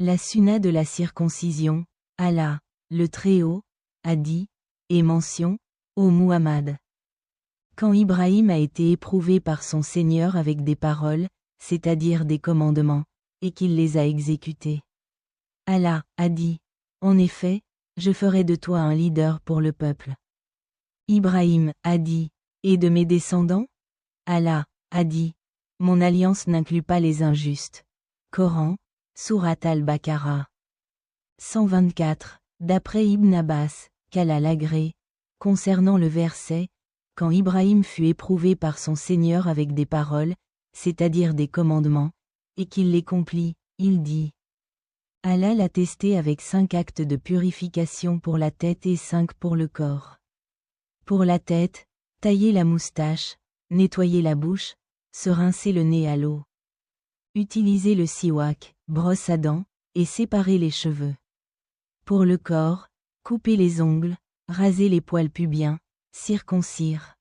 La sunna de la circoncision, Allah, le Très-Haut, a dit, et mention, ô Muhammad. Quand Ibrahim a été éprouvé par son Seigneur avec des paroles, c'est-à-dire des commandements, et qu'il les a exécutés. Allah a dit, en effet, je ferai de toi un leader pour le peuple. Ibrahim a dit, et de mes descendants? Allah a dit, mon alliance n'inclut pas les injustes. Coran, Surat al-Baqarah. 124, d'après Ibn Abbas, qu'Allah l'agrée, concernant le verset, quand Ibrahim fut éprouvé par son Seigneur avec des paroles, c'est-à-dire des commandements, et qu'il les complit, il dit. Allah l'a testé avec 5 actes de purification pour la tête et 5 pour le corps. Pour la tête, tailler la moustache, nettoyer la bouche, se rincer le nez à l'eau. Utiliser le siwak, brosse à dents, et séparer les cheveux. Pour le corps, couper les ongles, raser les poils pubiens, circoncire.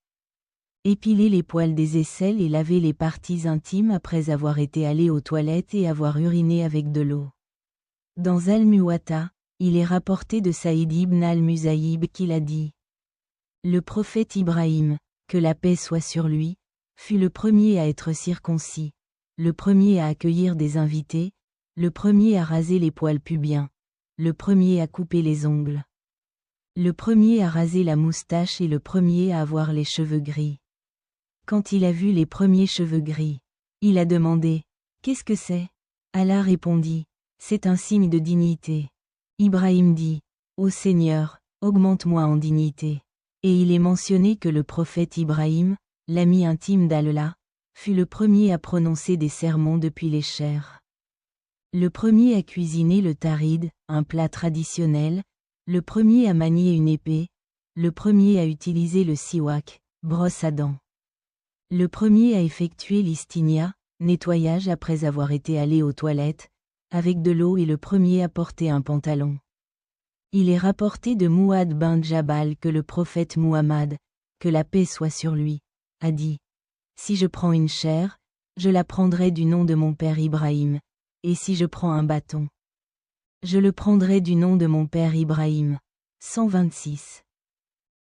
Épiler les poils des aisselles et laver les parties intimes après avoir été allé aux toilettes et avoir uriné avec de l'eau. Dans Al-Muwatta, il est rapporté de Saïd ibn al-Musayyib qu'il a dit. Le prophète Ibrahim, que la paix soit sur lui, fut le premier à être circoncis, le premier à accueillir des invités, le premier à raser les poils pubiens, le premier à couper les ongles, le premier à raser la moustache et le premier à avoir les cheveux gris. Quand il a vu les premiers cheveux gris, il a demandé, « Qu'est-ce que c'est ?» Allah répondit, « C'est un signe de dignité. » Ibrahim dit, « Ô Seigneur, augmente-moi en dignité. » Et il est mentionné que le prophète Ibrahim, l'ami intime d'Allah, fut le premier à prononcer des sermons depuis les chairs. Le premier à cuisiner le tarid, un plat traditionnel, le premier à manier une épée, le premier à utiliser le siwak, brosse à dents. Le premier à effectuer l'istinia, nettoyage après avoir été allé aux toilettes, avec de l'eau et le premier à porter un pantalon. Il est rapporté de Mu'adh bin Jabal que le prophète Muhammad, que la paix soit sur lui, a dit « Si je prends une chair, je la prendrai du nom de mon père Ibrahim, et si je prends un bâton, je le prendrai du nom de mon père Ibrahim. » 126.